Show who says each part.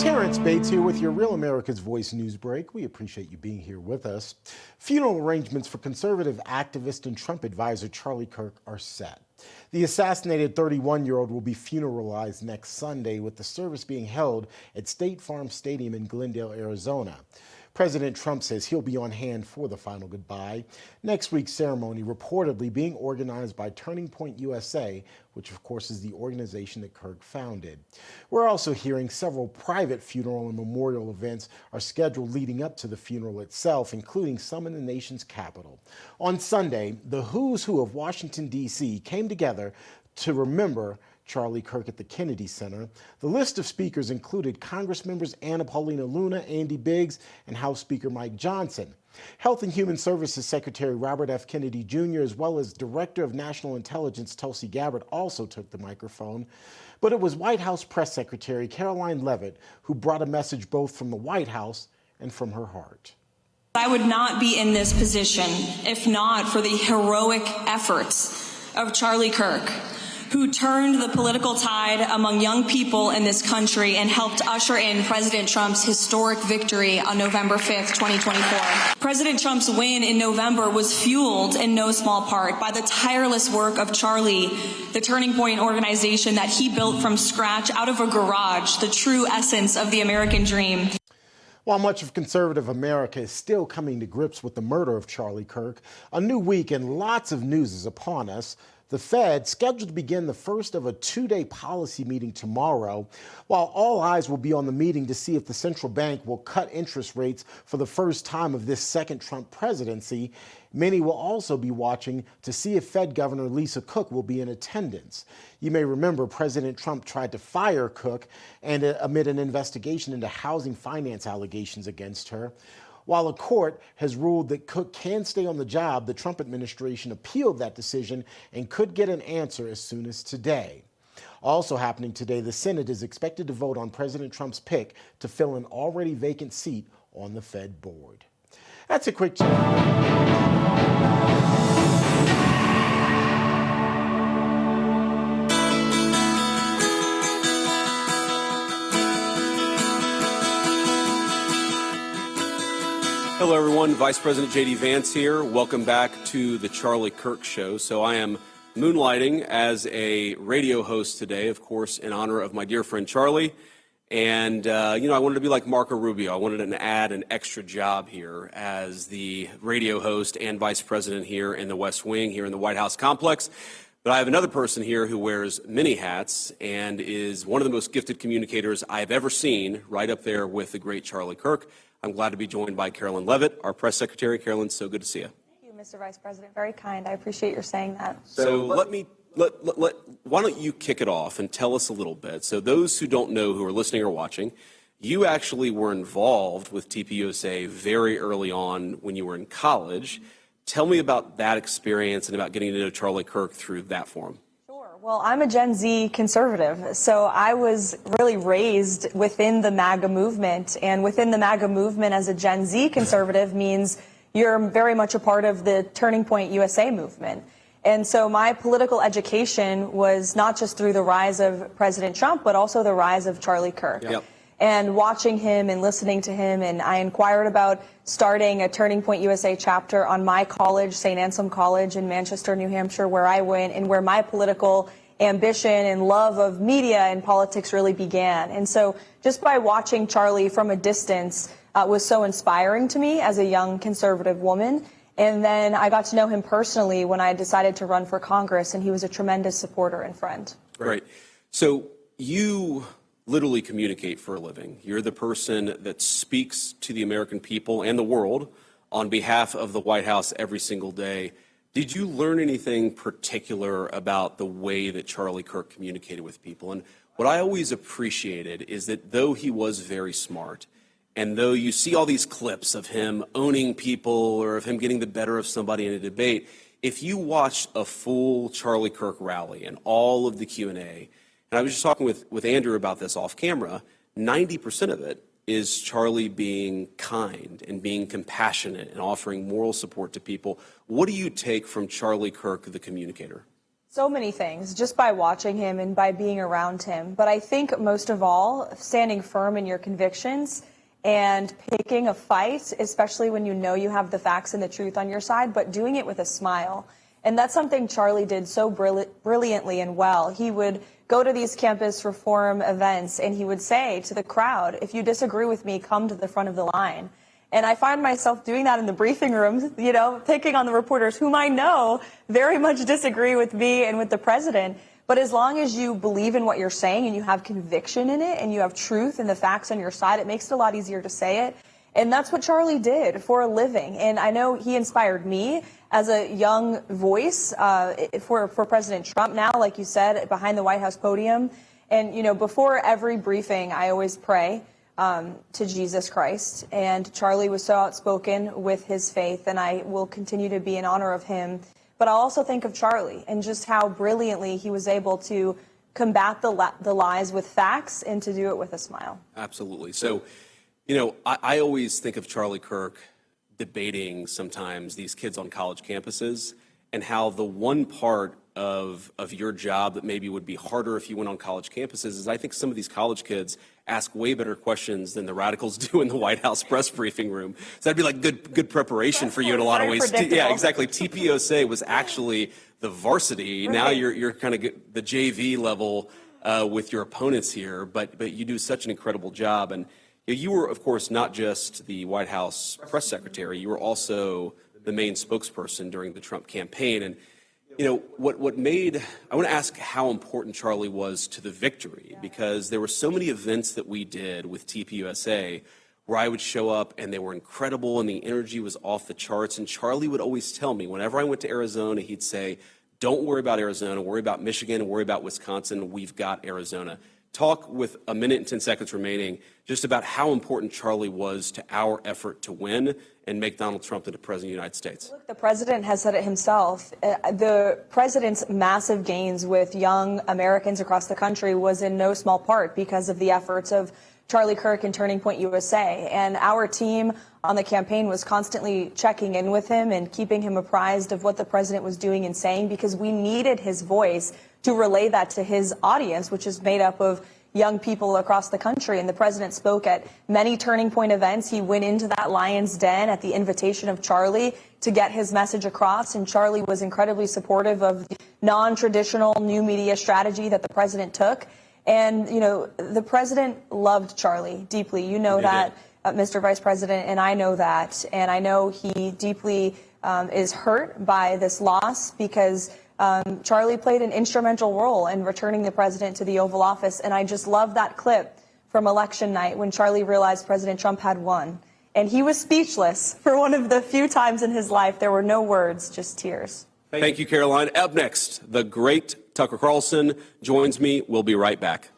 Speaker 1: Terrence Bates here with your Real America's Voice news break. We appreciate you being here with us. Funeral arrangements for conservative activist and Trump advisor Charlie Kirk are set. The assassinated 31-year-old will be funeralized next Sunday, with the service being held at State Farm Stadium in Glendale, Arizona. President Trump says he'll be on hand for the final goodbye. Next week's ceremony reportedly being organized by Turning Point USA, which of course is the organization that Kirk founded. We're also hearing several private funeral and memorial events are scheduled leading up to the funeral itself, including some in the nation's capital. On Sunday, the who's who of Washington, D.C. came together to remember Charlie Kirk at the Kennedy Center. The list of speakers included Congress members Anna Paulina Luna, Andy Biggs, and House Speaker Mike Johnson. Health and Human Services Secretary Robert F. Kennedy Jr., as well as Director of National Intelligence Tulsi Gabbard, also took the microphone. But it was White House Press Secretary Caroline Leavitt who brought a message both from the White House and from her heart.
Speaker 2: I would not be in this position if not for the heroic efforts of Charlie Kirk, who turned the political tide among young people in this country and helped usher in President Trump's historic victory on November 5th, 2024. President Trump's win in November was fueled in no small part by the tireless work of Charlie, the Turning Point organization that he built from scratch out of a garage, the true essence of the American dream.
Speaker 1: While much of conservative America is still coming to grips with the murder of Charlie Kirk, a new week and lots of news is upon us. The Fed, scheduled to begin the first of a two-day policy meeting tomorrow, while all eyes will be on the meeting to see if the central bank will cut interest rates for the first time of this second Trump presidency. Many will also be watching to see if Fed Governor Lisa Cook will be in attendance. You may remember President Trump tried to fire Cook and amid an investigation into housing finance allegations against her. While a court has ruled that Cook can stay on the job, the Trump administration appealed that decision and could get an answer as soon as today. Also happening today, the Senate is expected to vote on President Trump's pick to fill an already vacant seat on the Fed board. That's a quick check.
Speaker 3: Hello, everyone. Vice President J.D. Vance here. Welcome back to the Charlie Kirk Show. So I am moonlighting as a radio host today, of course, in honor of my dear friend Charlie. And, I wanted to be like Marco Rubio. I wanted to add an extra job here as the radio host and vice president here in the West Wing, here in the White House complex. But I have another person here who wears many hats and is one of the most gifted communicators I've ever seen, right up there with the great Charlie Kirk. I'm glad to be joined by Caroline Leavitt, our press secretary. Carolyn, so good to see you.
Speaker 4: Thank you, Mr. Vice President. Very kind. I appreciate your saying that.
Speaker 3: So why don't you kick it off and tell us a little bit. So those who don't know, who are listening or watching, you actually were involved with TPUSA very early on when you were in college. Tell me about that experience and about getting to know Charlie Kirk through that forum.
Speaker 4: Well, I'm a Gen Z conservative, so I was really raised within the MAGA movement, and within the MAGA movement as a Gen Z conservative means you're very much a part of the Turning Point USA movement. And so my political education was not just through the rise of President Trump, but also the rise of Charlie Kirk.
Speaker 3: Yep.
Speaker 4: And watching him and listening to him, and I inquired about starting a Turning Point USA chapter on my college, St. Anselm College in Manchester, New Hampshire, where I went and where my political ambition and love of media and politics really began. And so just by watching Charlie from a distance was so inspiring to me as a young conservative woman. And then I got to know him personally when I decided to run for Congress, and he was a tremendous supporter and friend.
Speaker 3: Great. So you literally communicate for a living. You're the person that speaks to the American people and the world on behalf of the White House every single day. Did you learn anything particular about the way that Charlie Kirk communicated with people? And what I always appreciated is that though he was very smart, and though you see all these clips of him owning people or of him getting the better of somebody in a debate, if you watch a full Charlie Kirk rally and all of the Q&A, and I was just talking with Andrew about this off camera, 90% of it is Charlie being kind and being compassionate and offering moral support to people. What do you take from Charlie Kirk, the communicator?
Speaker 4: So many things, just by watching him and by being around him. But I think most of all, standing firm in your convictions and picking a fight, especially when you know you have the facts and the truth on your side, but doing it with a smile. And that's something Charlie did so brilliantly and well. He would go to these campus reform events and he would say to the crowd, if you disagree with me, come to the front of the line. And I find myself doing that in the briefing rooms, you know, picking on the reporters whom I know very much disagree with me and with the president. But as long as you believe in what you're saying and you have conviction in it and you have truth and the facts on your side, it makes it a lot easier to say it. And that's what Charlie did for a living. And I know he inspired me as a young voice for President Trump now, like you said, behind the White House podium. And, you know, before every briefing, I always pray to Jesus Christ. And Charlie was so outspoken with his faith, and I will continue to be in honor of him. But I'll also think of Charlie and just how brilliantly he was able to combat the lies with facts and to do it with a smile.
Speaker 3: Absolutely. So, you know, I always think of Charlie Kirk debating sometimes these kids on college campuses and how the one part of your job that maybe would be harder if you went on college campuses is I think some of these college kids ask way better questions than the radicals do in the White House press briefing room. So that'd be like good preparation for you in a lot of ways. Yeah, exactly. TPUSA was actually the varsity. Right. Now you're kind of the JV level with your opponents here, but you do such an incredible job. And you were, of course, not just the White House press secretary. You were also the main spokesperson during the Trump campaign. And you know, I want to ask how important Charlie was to the victory, because there were so many events that we did with TPUSA where I would show up and they were incredible and the energy was off the charts. And Charlie would always tell me whenever I went to Arizona, he'd say, don't worry about Arizona, worry about Michigan, and worry about Wisconsin. We've got Arizona. Talk with a minute and 10 seconds remaining just about how important Charlie was to our effort to win and make Donald Trump into President of the United States.
Speaker 4: Look, the president has said it himself. The president's massive gains with young Americans across the country was in no small part because of the efforts of Charlie Kirk and Turning Point USA. And our team on the campaign was constantly checking in with him and keeping him apprised of what the president was doing and saying, because we needed his voice to relay that to his audience, which is made up of young people across the country. And the president spoke at many Turning Point events. He went into that lion's den at the invitation of Charlie to get his message across. And Charlie was incredibly supportive of the non-traditional new media strategy that the president took. And, you know, the president loved Charlie deeply. You know that, Mr. Vice President, and I know that. And I know he deeply is hurt by this loss because Charlie played an instrumental role in returning the president to the Oval Office. And I just love that clip from election night when Charlie realized President Trump had won. And he was speechless for one of the few times in his life. There were no words, just tears.
Speaker 3: Thank you, Caroline. Up next, the great Tucker Carlson joins me. We'll be right back.